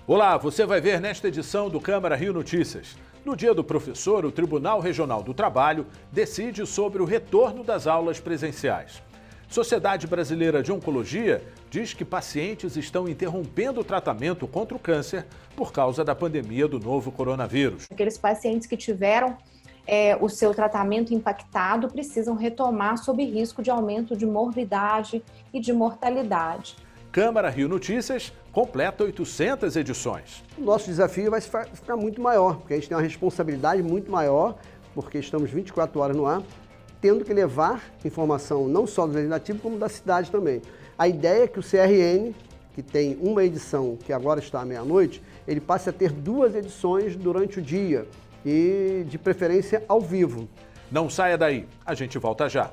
Olá, você vai ver nesta edição do Câmara Rio Notícias. No Dia do Professor, o Tribunal Regional do Trabalho decide sobre o retorno das aulas presenciais. Sociedade Brasileira de Oncologia diz que pacientes estão interrompendo o tratamento contra o câncer por causa da pandemia do novo coronavírus. Aqueles pacientes que tiveram o seu tratamento impactado precisam retomar sob risco de aumento de morbidade e de mortalidade. Câmara Rio Notícias completa 800 edições. O nosso desafio vai ficar muito maior, porque a gente tem uma responsabilidade muito maior, porque estamos 24 horas no ar, tendo que levar informação não só do Legislativo, como da cidade também. A ideia é que o CRN, que tem uma edição que agora está à meia-noite, ele passe a ter 2 edições durante o dia e, de preferência, ao vivo. Não saia daí, a gente volta já.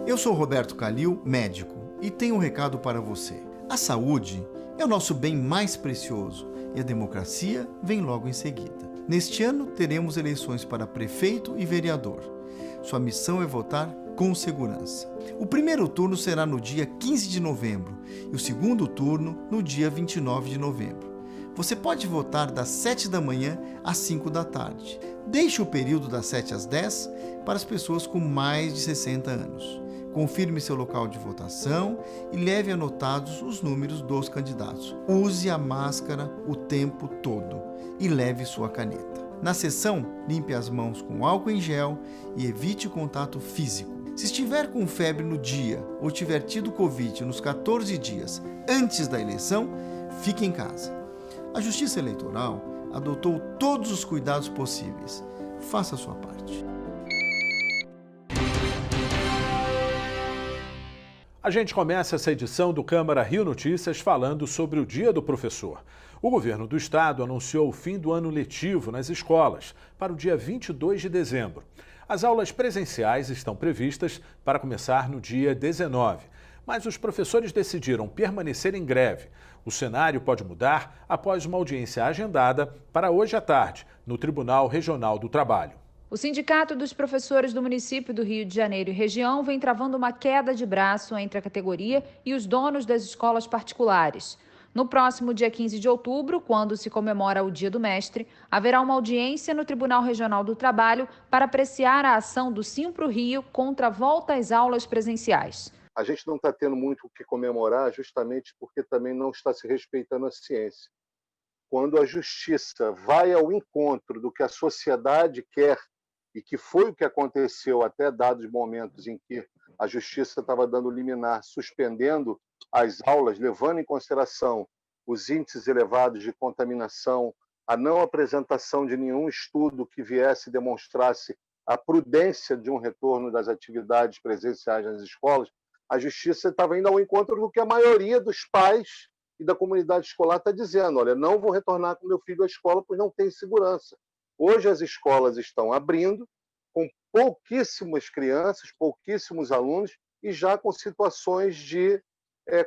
Eu sou Roberto Calil, médico, e tenho um recado para você. A saúde é o nosso bem mais precioso e a democracia vem logo em seguida. Neste ano, teremos eleições para prefeito e vereador. Sua missão é votar com segurança. O primeiro turno será no dia 15 de novembro e o segundo turno no dia 29 de novembro. Você pode votar das 7 da manhã às 5 da tarde. Deixe o período das 7 às 10 para as pessoas com mais de 60 anos. Confirme seu local de votação e leve anotados os números dos candidatos. Use a máscara o tempo todo e leve sua caneta. Na sessão, limpe as mãos com álcool em gel e evite contato físico. Se estiver com febre no dia ou tiver tido Covid nos 14 dias antes da eleição, fique em casa. A Justiça Eleitoral adotou todos os cuidados possíveis. Faça a sua parte. A gente começa essa edição do Câmara Rio Notícias falando sobre o Dia do Professor. O governo do estado anunciou o fim do ano letivo nas escolas para o dia 22 de dezembro. As aulas presenciais estão previstas para começar no dia 19, mas os professores decidiram permanecer em greve. O cenário pode mudar após uma audiência agendada para hoje à tarde, no Tribunal Regional do Trabalho. O Sindicato dos Professores do município do Rio de Janeiro e região vem travando uma queda de braço entre a categoria e os donos das escolas particulares. No próximo dia 15 de outubro, quando se comemora o Dia do Mestre, haverá uma audiência no Tribunal Regional do Trabalho para apreciar a ação do Simpro Rio contra a volta às aulas presenciais. A gente não está tendo muito o que comemorar justamente porque também não está se respeitando a ciência. Quando a justiça vai ao encontro do que a sociedade quer, e que foi o que aconteceu até dados momentos em que a justiça estava dando liminar, suspendendo as aulas, levando em consideração os índices elevados de contaminação, a não apresentação de nenhum estudo que viesse e demonstrasse a prudência de um retorno das atividades presenciais nas escolas, a justiça estava indo ao encontro do que a maioria dos pais e da comunidade escolar está dizendo: olha, não vou retornar com meu filho à escola, pois não tem segurança. Hoje as escolas estão abrindo com pouquíssimas crianças, pouquíssimos alunos e já com situações de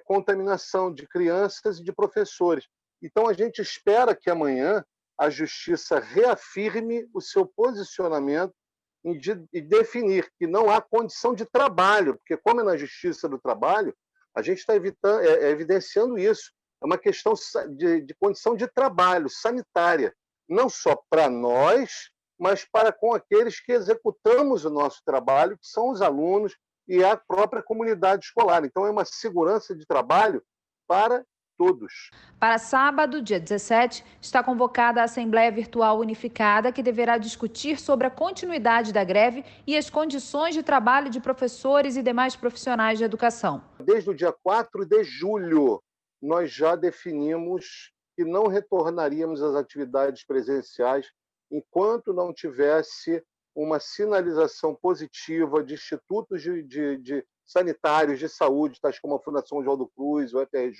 contaminação de crianças e de professores. Então a gente espera que amanhã a Justiça reafirme o seu posicionamento e definir que não há condição de trabalho, porque como é na Justiça do Trabalho, a gente está evidenciando isso. É uma questão de condição de trabalho, sanitária. Não só para nós, mas para com aqueles que executamos o nosso trabalho, que são os alunos e a própria comunidade escolar. Então, é uma segurança de trabalho para todos. Para sábado, dia 17, está convocada a Assembleia Virtual Unificada, que deverá discutir sobre a continuidade da greve e as condições de trabalho de professores e demais profissionais de educação. Desde o dia 4 de julho, nós já definimos que não retornaríamos às atividades presenciais enquanto não tivesse uma sinalização positiva de institutos de sanitários de saúde, tais como a Fundação João do Cruz, o FRJ,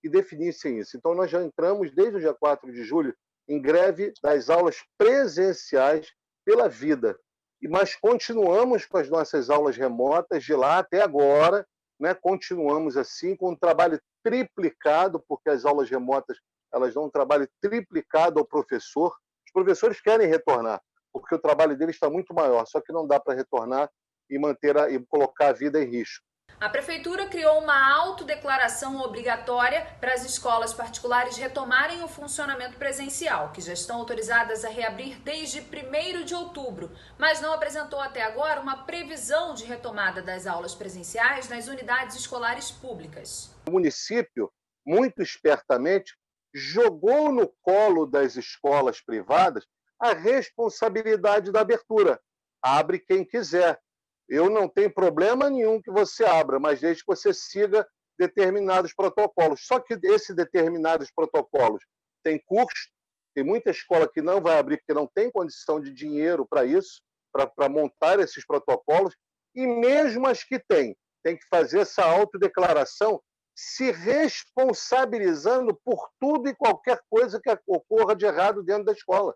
que definissem isso. Então, nós já entramos, desde o dia 4 de julho, em greve das aulas presenciais pela vida. Mas continuamos com as nossas aulas remotas de lá até agora, né? Continuamos assim, com um trabalho triplicado, porque as aulas remotas elas dão um trabalho triplicado ao professor. Os professores querem retornar, porque o trabalho deles está muito maior, só que não dá para retornar e colocar a vida em risco. A Prefeitura criou uma autodeclaração obrigatória para as escolas particulares retomarem o funcionamento presencial, que já estão autorizadas a reabrir desde 1º de outubro, mas não apresentou até agora uma previsão de retomada das aulas presenciais nas unidades escolares públicas. O município, muito espertamente, jogou no colo das escolas privadas a responsabilidade da abertura. Abre quem quiser. Eu não tenho problema nenhum que você abra, mas desde que você siga determinados protocolos. Só que esses determinados protocolos têm custo, tem muita escola que não vai abrir porque não tem condição de dinheiro para isso, para montar esses protocolos, e mesmo as que têm, tem que fazer essa autodeclaração se responsabilizando por tudo e qualquer coisa que ocorra de errado dentro da escola.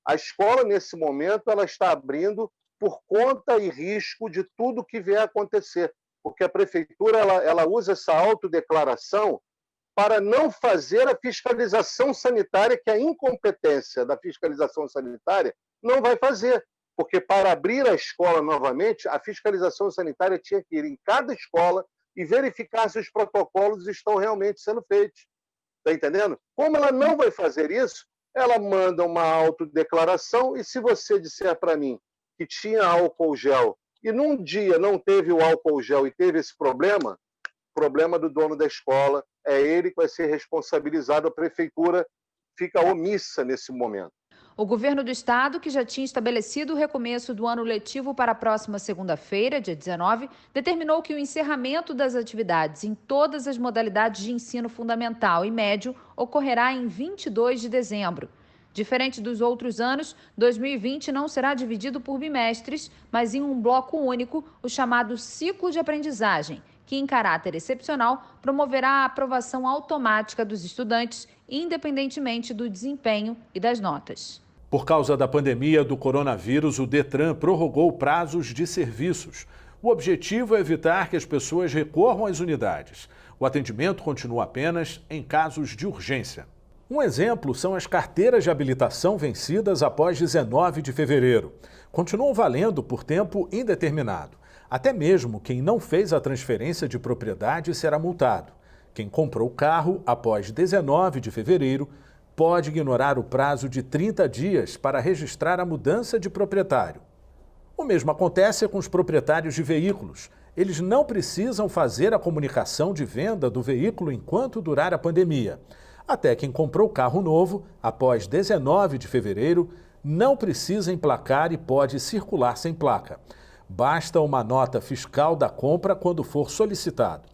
A escola, nesse momento, ela está abrindo por conta e risco de tudo que vier a acontecer, porque a prefeitura ela usa essa autodeclaração para não fazer a fiscalização sanitária, que a incompetência da fiscalização sanitária não vai fazer, porque para abrir a escola novamente, a fiscalização sanitária tinha que ir em cada escola e verificar se os protocolos estão realmente sendo feitos. Está entendendo? Como ela não vai fazer isso, ela manda uma autodeclaração e se você disser para mim que tinha álcool gel e num dia não teve o álcool gel e teve esse problema, problema do dono da escola, é ele que vai ser responsabilizado, a prefeitura fica omissa nesse momento. O governo do estado, que já tinha estabelecido o recomeço do ano letivo para a próxima segunda-feira, dia 19, determinou que o encerramento das atividades em todas as modalidades de ensino fundamental e médio ocorrerá em 22 de dezembro. Diferente dos outros anos, 2020 não será dividido por bimestres, mas em um bloco único, o chamado ciclo de aprendizagem, que, em caráter excepcional, promoverá a aprovação automática dos estudantes, independentemente do desempenho e das notas. Por causa da pandemia do coronavírus, o Detran prorrogou prazos de serviços. O objetivo é evitar que as pessoas recorram às unidades. O atendimento continua apenas em casos de urgência. Um exemplo são as carteiras de habilitação vencidas após 19 de fevereiro. Continuam valendo por tempo indeterminado. Até mesmo quem não fez a transferência de propriedade será multado. Quem comprou o carro após 19 de fevereiro pode ignorar o prazo de 30 dias para registrar a mudança de proprietário. O mesmo acontece com os proprietários de veículos. Eles não precisam fazer a comunicação de venda do veículo enquanto durar a pandemia. Até quem comprou carro novo, após 19 de fevereiro, não precisa emplacar e pode circular sem placa. Basta uma nota fiscal da compra quando for solicitado.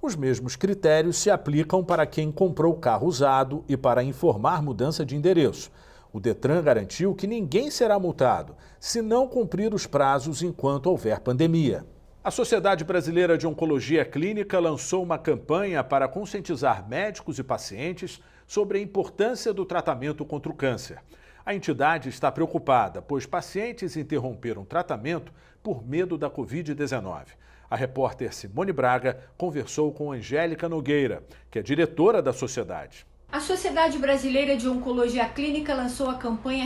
Os mesmos critérios se aplicam para quem comprou carro usado e para informar mudança de endereço. O Detran garantiu que ninguém será multado se não cumprir os prazos enquanto houver pandemia. A Sociedade Brasileira de Oncologia Clínica lançou uma campanha para conscientizar médicos e pacientes sobre a importância do tratamento contra o câncer. A entidade está preocupada, pois pacientes interromperam o tratamento por medo da Covid-19. A repórter Simone Braga conversou com Angélica Nogueira, que é diretora da sociedade. A Sociedade Brasileira de Oncologia Clínica lançou a campanha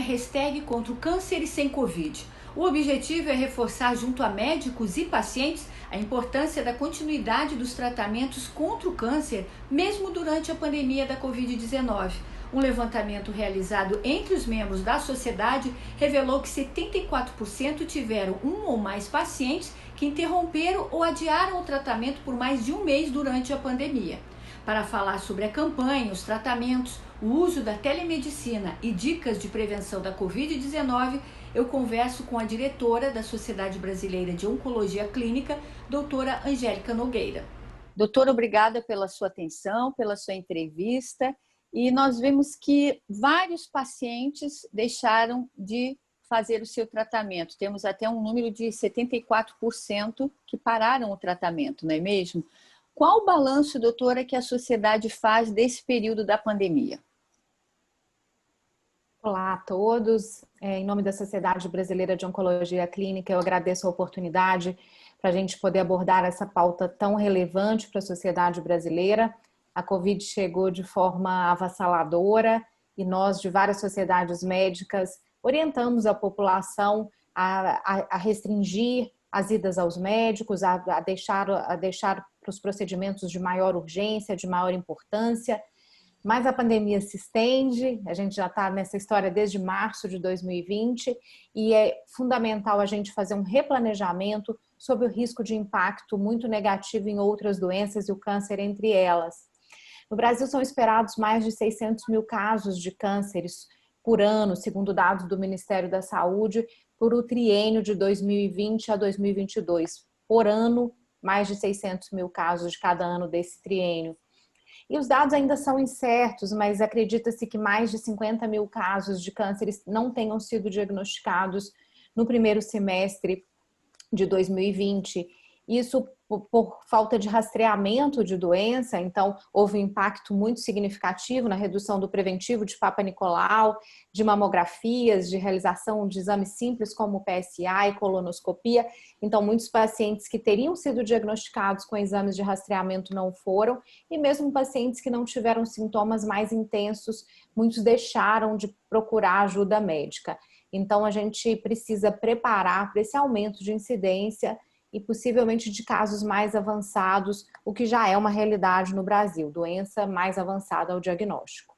#contra o câncer e sem Covid. O objetivo é reforçar junto a médicos e pacientes a importância da continuidade dos tratamentos contra o câncer, mesmo durante a pandemia da Covid-19. Um levantamento realizado entre os membros da sociedade revelou que 74% tiveram um ou mais pacientes que interromperam ou adiaram o tratamento por mais de um mês durante a pandemia. Para falar sobre a campanha, os tratamentos, o uso da telemedicina e dicas de prevenção da Covid-19, eu converso com a diretora da Sociedade Brasileira de Oncologia Clínica, doutora Angélica Nogueira. Doutora, obrigada pela sua atenção, pela sua entrevista. E nós vemos que vários pacientes deixaram de fazer o seu tratamento. Temos até um número de 74% que pararam o tratamento, não é mesmo? Qual o balanço, doutora, que a sociedade faz desse período da pandemia? Olá a todos. Em nome da Sociedade Brasileira de Oncologia Clínica, eu agradeço a oportunidade para a gente poder abordar essa pauta tão relevante para a sociedade brasileira. A Covid chegou de forma avassaladora e nós, de várias sociedades médicas, orientamos a população a restringir as idas aos médicos, a deixar para os procedimentos de maior urgência, de maior importância. Mas a pandemia se estende, a gente já está nessa história desde março de 2020 e é fundamental a gente fazer um replanejamento sobre o risco de impacto muito negativo em outras doenças e o câncer entre elas. No Brasil são esperados mais de 600 mil casos de cânceres por ano, segundo dados do Ministério da Saúde, por o triênio de 2020 a 2022. Por ano, mais de 600 mil casos de cada ano desse triênio. E os dados ainda são incertos, mas acredita-se que mais de 50 mil casos de cânceres não tenham sido diagnosticados no primeiro semestre de 2020. Isso por falta de rastreamento de doença, então houve um impacto muito significativo na redução do preventivo de Papa Nicolau, de mamografias, de realização de exames simples como PSA e colonoscopia. Então muitos pacientes que teriam sido diagnosticados com exames de rastreamento não foram, e mesmo pacientes que não tiveram sintomas mais intensos, muitos deixaram de procurar ajuda médica. Então a gente precisa preparar para esse aumento de incidência e possivelmente de casos mais avançados, o que já é uma realidade no Brasil, doença mais avançada ao diagnóstico.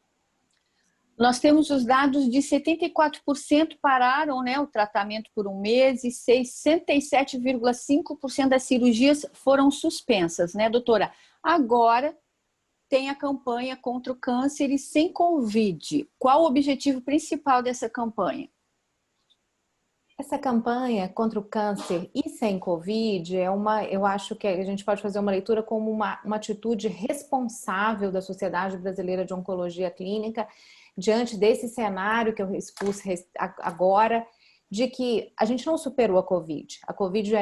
Nós temos os dados de 74% pararam, né, o tratamento por um mês e 67,5% das cirurgias foram suspensas, né, doutora? Agora tem a campanha contra o câncer e sem Covid. Qual o objetivo principal dessa campanha? Essa campanha contra o câncer e sem Covid eu acho que a gente pode fazer uma leitura como uma atitude responsável da Sociedade Brasileira de Oncologia Clínica diante desse cenário que eu expus agora, de que a gente não superou a Covid. A Covid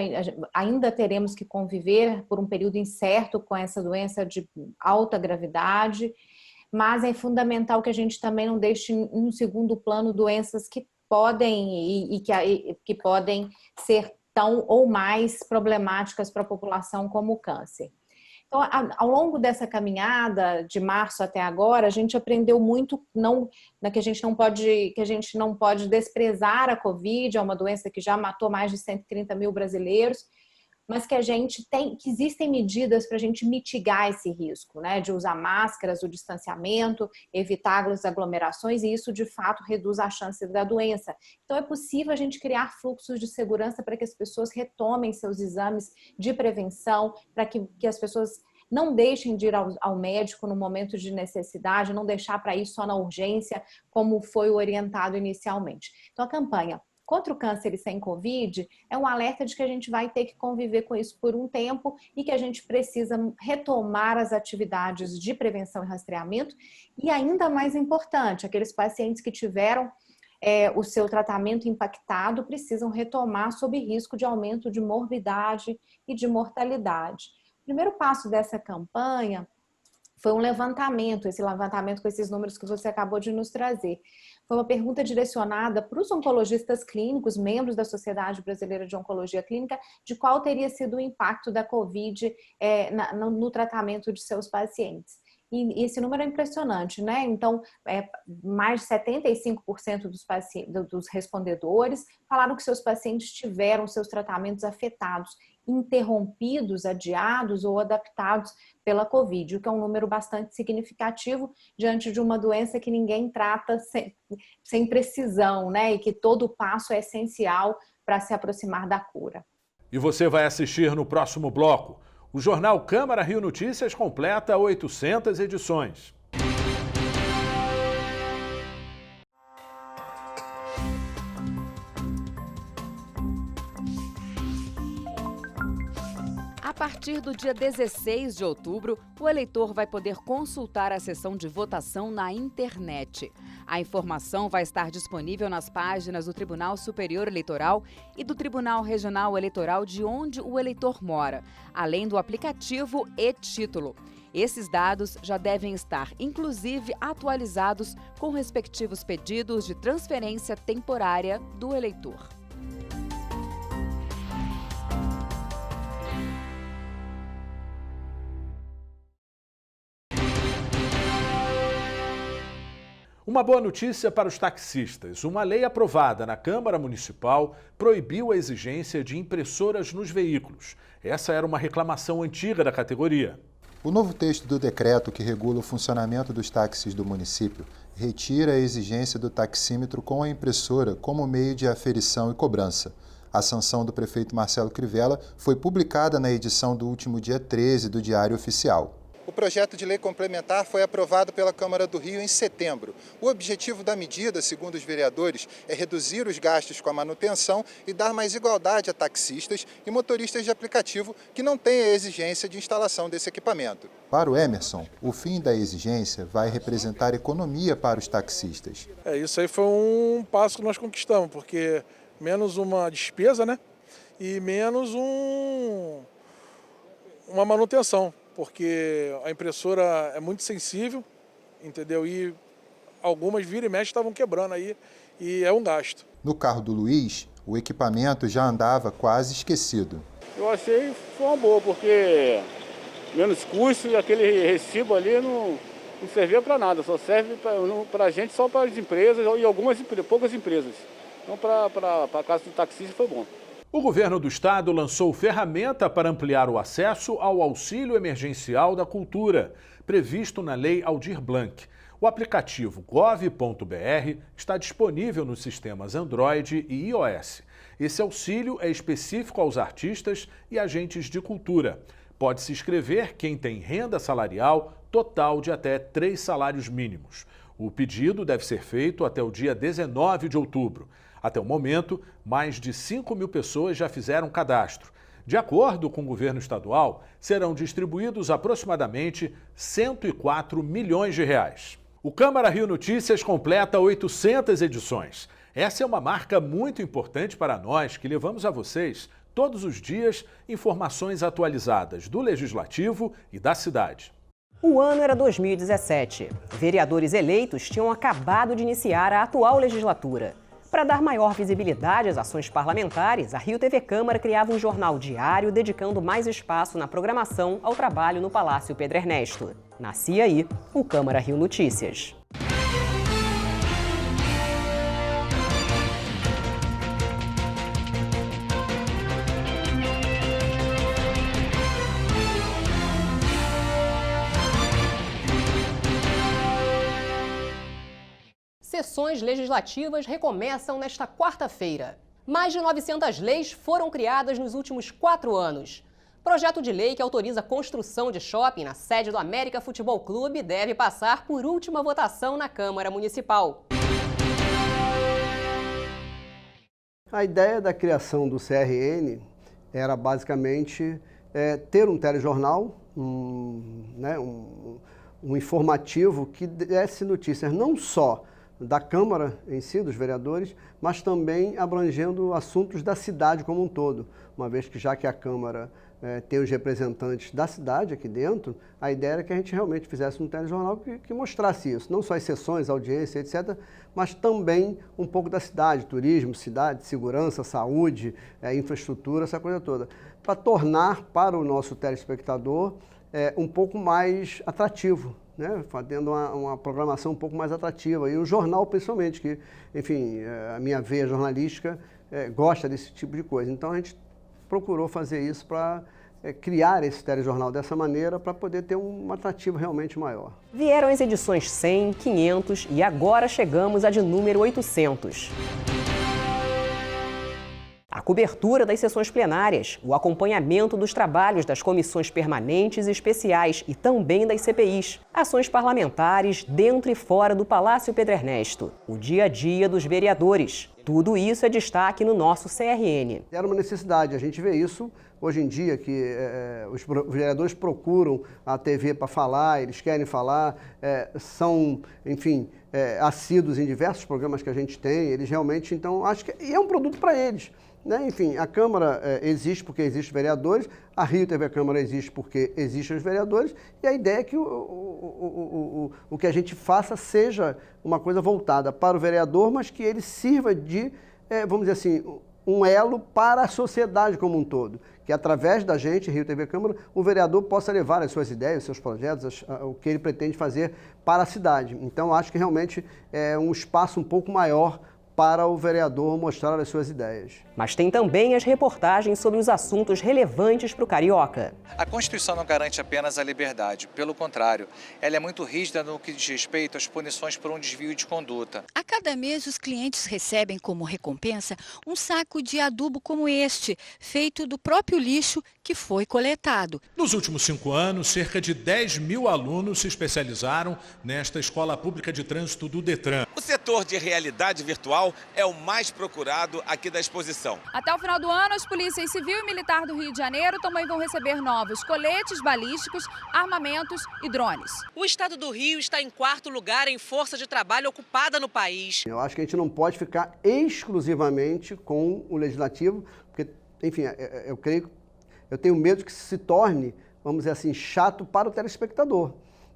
ainda teremos que conviver por um período incerto com essa doença de alta gravidade, mas é fundamental que a gente também não deixe em um segundo plano doenças que podem que podem ser tão ou mais problemáticas para a população como o câncer. Então, ao longo dessa caminhada de março até agora, a gente aprendeu muito que a gente não pode desprezar a Covid, é uma doença que já matou mais de 130 mil brasileiros, mas que que existem medidas para a gente mitigar esse risco, né? De usar máscaras, o distanciamento, evitar as aglomerações, e isso de fato reduz a chance da doença. Então é possível a gente criar fluxos de segurança para que as pessoas retomem seus exames de prevenção, para que as pessoas não deixem de ir ao médico no momento de necessidade, não deixar para ir só na urgência, como foi orientado inicialmente. Então a campanha contra o câncer e sem Covid é um alerta de que a gente vai ter que conviver com isso por um tempo e que a gente precisa retomar as atividades de prevenção e rastreamento, e ainda mais importante, aqueles pacientes que tiveram o seu tratamento impactado precisam retomar sob risco de aumento de morbidade e de mortalidade. O primeiro passo dessa campanha foi um levantamento, esse levantamento com esses números que você acabou de nos trazer. Foi uma pergunta direcionada para os oncologistas clínicos, membros da Sociedade Brasileira de Oncologia Clínica, de qual teria sido o impacto da Covid no tratamento de seus pacientes. E esse número é impressionante, né? Então, mais de 75% dos respondedores falaram que seus pacientes tiveram seus tratamentos afetados, interrompidos, adiados ou adaptados pela Covid, o que é um número bastante significativo diante de uma doença que ninguém trata sem precisão, né? E que todo passo é essencial para se aproximar da cura. E você vai assistir no próximo bloco. O jornal Câmara Rio Notícias completa 800 edições. A partir do dia 16 de outubro, o eleitor vai poder consultar a sessão de votação na internet. A informação vai estar disponível nas páginas do Tribunal Superior Eleitoral e do Tribunal Regional Eleitoral de onde o eleitor mora, além do aplicativo e-Título. Esses dados já devem estar, inclusive, atualizados com respectivos pedidos de transferência temporária do eleitor. Uma boa notícia para os taxistas. Uma lei aprovada na Câmara Municipal proibiu a exigência de impressoras nos veículos. Essa era uma reclamação antiga da categoria. O novo texto do decreto que regula o funcionamento dos táxis do município retira a exigência do taxímetro com a impressora como meio de aferição e cobrança. A sanção do prefeito Marcelo Crivella foi publicada na edição do último dia 13 do Diário Oficial. O projeto de lei complementar foi aprovado pela Câmara do Rio em setembro. O objetivo da medida, segundo os vereadores, é reduzir os gastos com a manutenção e dar mais igualdade a taxistas e motoristas de aplicativo que não têm a exigência de instalação desse equipamento. Para o Emerson, o fim da exigência vai representar economia para os taxistas. Isso aí foi um passo que nós conquistamos, porque menos uma despesa, né? E menos uma manutenção. Porque a impressora é muito sensível, entendeu? E algumas vira e mexe estavam quebrando aí e é um gasto. No carro do Luiz, o equipamento já andava quase esquecido. Eu achei que foi uma boa, porque menos custo e aquele recibo ali não servia para nada, só serve para a gente, só para as empresas e poucas empresas. Então para a casa do taxista foi bom. O governo do estado lançou ferramenta para ampliar o acesso ao auxílio emergencial da cultura, previsto na Lei Aldir Blanc. O aplicativo gov.br está disponível nos sistemas Android e iOS. Esse auxílio é específico aos artistas e agentes de cultura. Pode se inscrever quem tem renda salarial total de até 3 salários mínimos. O pedido deve ser feito até o dia 19 de outubro. Até o momento, mais de 5 mil pessoas já fizeram cadastro. De acordo com o governo estadual, serão distribuídos aproximadamente 104 milhões de reais. O Câmara Rio Notícias completa 800 edições. Essa é uma marca muito importante para nós que levamos a vocês, todos os dias, informações atualizadas do Legislativo e da cidade. O ano era 2017. Vereadores eleitos tinham acabado de iniciar a atual legislatura. Para dar maior visibilidade às ações parlamentares, a Rio TV Câmara criava um jornal diário dedicando mais espaço na programação ao trabalho no Palácio Pedro Ernesto. Nascia aí o Câmara Rio Notícias. Sessões legislativas recomeçam nesta quarta-feira. Mais de 900 leis foram criadas nos últimos 4 anos. Projeto de lei que autoriza a construção de shopping na sede do América Futebol Clube deve passar por última votação na Câmara Municipal. A ideia da criação do CRN era basicamente ter um telejornal, um informativo que desse notícias não só da Câmara em si, dos vereadores, mas também abrangendo assuntos da cidade como um todo. Uma vez que já que a Câmara tem os representantes da cidade aqui dentro, a ideia era que a gente realmente fizesse um telejornal que mostrasse isso. Não só as sessões, audiência, etc., mas também um pouco da cidade, turismo, cidade, segurança, saúde, infraestrutura, essa coisa toda. Para tornar para o nosso telespectador um pouco mais atrativo, né, fazendo uma programação um pouco mais atrativa. E o jornal, principalmente, que, enfim, a minha veia jornalística gosta desse tipo de coisa. Então, a gente procurou fazer isso para criar esse telejornal dessa maneira, para poder ter um atrativo realmente maior. Vieram as edições 100, 500 e agora chegamos à de número 800. A cobertura das sessões plenárias, o acompanhamento dos trabalhos das comissões permanentes e especiais e também das CPIs, ações parlamentares dentro e fora do Palácio Pedro Ernesto, o dia a dia dos vereadores. Tudo isso é destaque no nosso CRN. Era uma necessidade, a gente vê isso hoje em dia, que os vereadores procuram a TV para falar, eles querem falar, são, enfim, assíduos em diversos programas que a gente tem, eles realmente, então, acho que é um produto para eles. Né? Enfim, a Câmara existe porque existem vereadores, a Rio TV Câmara existe porque existem os vereadores, e a ideia é que o que a gente faça seja uma coisa voltada para o vereador, mas que ele sirva de, vamos dizer assim, um elo para a sociedade como um todo, que através da gente, Rio TV Câmara, o vereador possa levar as suas ideias, os seus projetos, o que ele pretende fazer para a cidade. Então, acho que realmente é um espaço um pouco maior para o vereador mostrar as suas ideias. Mas tem também as reportagens sobre os assuntos relevantes para o carioca. A Constituição não garante apenas a liberdade, pelo contrário, ela é muito rígida no que diz respeito às punições por um desvio de conduta. A cada mês, os clientes recebem como recompensa um saco de adubo como este, feito do próprio lixo que foi coletado. Nos últimos 5 anos, cerca de 10 mil alunos se especializaram nesta escola pública de trânsito do Detran. O setor de realidade virtual é o mais procurado aqui da exposição. Até o final do ano, as polícias civil e militar do Rio de Janeiro também vão receber novos coletes balísticos, armamentos e drones. O estado do Rio está em 4º lugar em força de trabalho ocupada no país. Eu acho que a gente não pode ficar exclusivamente com o legislativo, porque, enfim, eu tenho medo que se torne, vamos dizer assim, chato para o telespectador,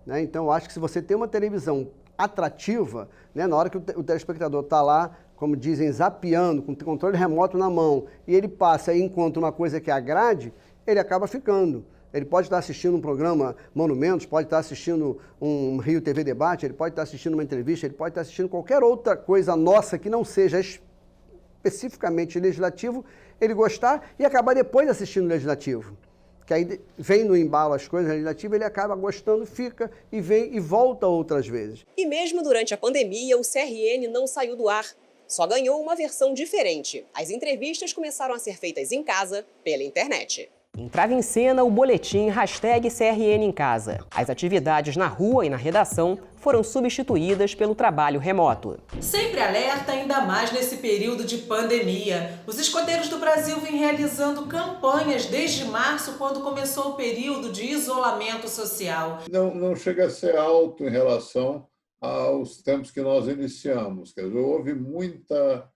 né? Então, eu acho que se você tem uma televisão atrativa, né, na hora que o telespectador está lá, como dizem, zapeando, com o controle remoto na mão, e ele passa e encontra uma coisa que agrade, ele acaba ficando. Ele pode estar assistindo um programa Monumentos, pode estar assistindo um Rio TV Debate, ele pode estar assistindo uma entrevista, ele pode estar assistindo qualquer outra coisa nossa que não seja especificamente legislativo, ele gostar e acabar depois assistindo o legislativo. Que aí vem no embalo as coisas legislativas, ele acaba gostando, fica e vem e volta outras vezes. E mesmo durante a pandemia, o CRN não saiu do ar. Só ganhou uma versão diferente. As entrevistas começaram a ser feitas em casa, pela internet. Entrava em cena o boletim #CRN em Casa. As atividades na rua e na redação foram substituídas pelo trabalho remoto. Sempre alerta, ainda mais nesse período de pandemia. Os escoteiros do Brasil vêm realizando campanhas desde março, quando começou o período de isolamento social. Não chega a ser alto em relação aos tempos que nós iniciamos. Quer dizer, houve muita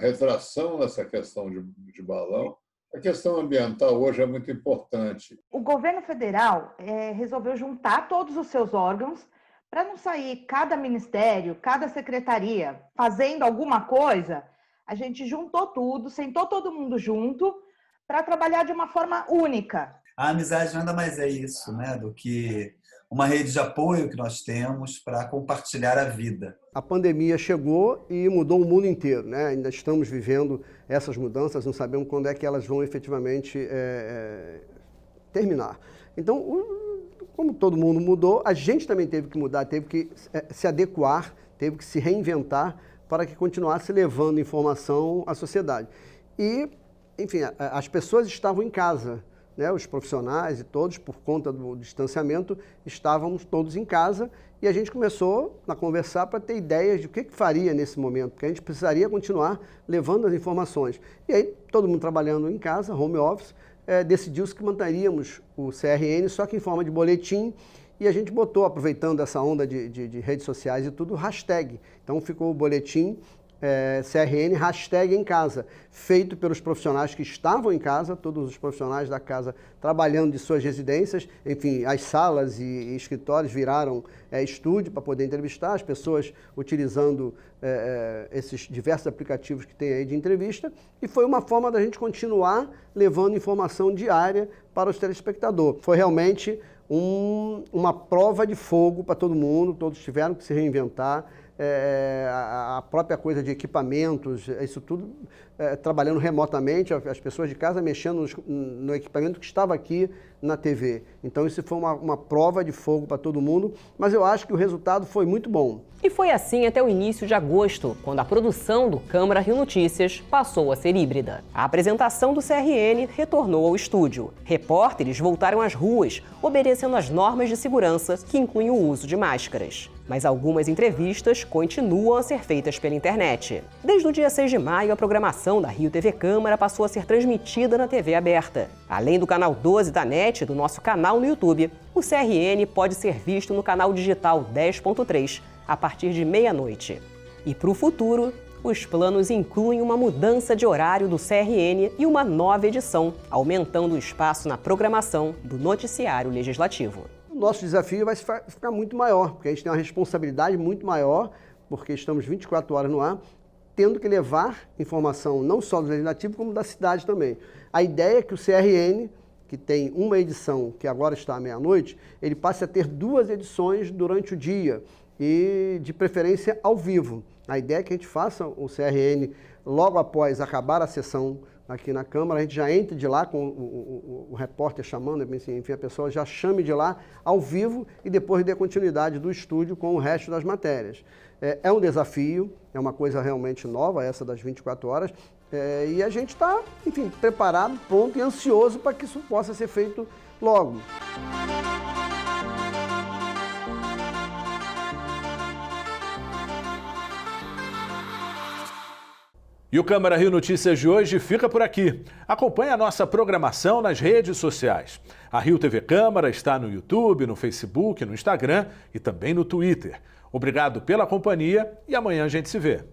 retração nessa questão de balão. A questão ambiental hoje é muito importante. O governo federal resolveu juntar todos os seus órgãos para não sair cada ministério, cada secretaria fazendo alguma coisa. A gente juntou tudo, sentou todo mundo junto para trabalhar de uma forma única. A amizade nada mais é isso, né, do que uma rede de apoio que nós temos para compartilhar a vida. A pandemia chegou e mudou o mundo inteiro, né? Ainda estamos vivendo essas mudanças, não sabemos quando é que elas vão efetivamente terminar. Então, como todo mundo mudou, a gente também teve que mudar, teve que se adequar, teve que se reinventar para que continuasse levando informação à sociedade. E, enfim, as pessoas estavam em casa, né? Os profissionais e todos, por conta do distanciamento, estávamos todos em casa e a gente começou a conversar para ter ideias de o que faria nesse momento, porque a gente precisaria continuar levando as informações. E aí, todo mundo trabalhando em casa, home office, decidiu-se que manteríamos o CRN, só que em forma de boletim, e a gente botou, aproveitando essa onda de redes sociais e tudo, hashtag. Então ficou o boletim CRN #em casa, feito pelos profissionais que estavam em casa, todos os profissionais da casa trabalhando de suas residências, enfim, as salas e escritórios viraram estúdio para poder entrevistar, as pessoas utilizando esses diversos aplicativos que tem aí de entrevista, e foi uma forma da gente continuar levando informação diária para os telespectadores. Foi realmente uma prova de fogo para todo mundo, todos tiveram que se reinventar. A própria coisa de equipamentos, isso tudo trabalhando remotamente, as pessoas de casa mexendo no equipamento que estava aqui na TV. Então isso foi uma prova de fogo para todo mundo, mas eu acho que o resultado foi muito bom. E foi assim até o início de agosto, quando a produção do Câmara Rio Notícias passou a ser híbrida. A apresentação do CRN retornou ao estúdio. Repórteres voltaram às ruas, obedecendo às normas de segurança, que incluem o uso de máscaras. Mas algumas entrevistas continuam a ser feitas pela internet. Desde o dia 6 de maio, a programação da Rio TV Câmara passou a ser transmitida na TV aberta. Além do canal 12 da NET e do nosso canal no YouTube, o CRN pode ser visto no canal digital 10.3 a partir de meia-noite. E para o futuro, os planos incluem uma mudança de horário do CRN e uma nova edição, aumentando o espaço na programação do noticiário legislativo. O nosso desafio vai ficar muito maior, porque a gente tem uma responsabilidade muito maior, porque estamos 24 horas no ar, tendo que levar informação não só do Legislativo, como da cidade também. A ideia é que o CRN, que tem uma edição que agora está à meia-noite, ele passe a ter 2 edições durante o dia e, de preferência, ao vivo. A ideia é que a gente faça o CRN logo após acabar a sessão aqui na Câmara, a gente já entre de lá com o repórter chamando, enfim, a pessoa já chame de lá ao vivo e depois dê continuidade do estúdio com o resto das matérias. É um desafio, é uma coisa realmente nova, essa das 24 horas, e a gente está, enfim, preparado, pronto e ansioso para que isso possa ser feito logo. E o Câmara Rio Notícias de hoje fica por aqui. Acompanhe a nossa programação nas redes sociais. A Rio TV Câmara está no YouTube, no Facebook, no Instagram e também no Twitter. Obrigado pela companhia e amanhã a gente se vê.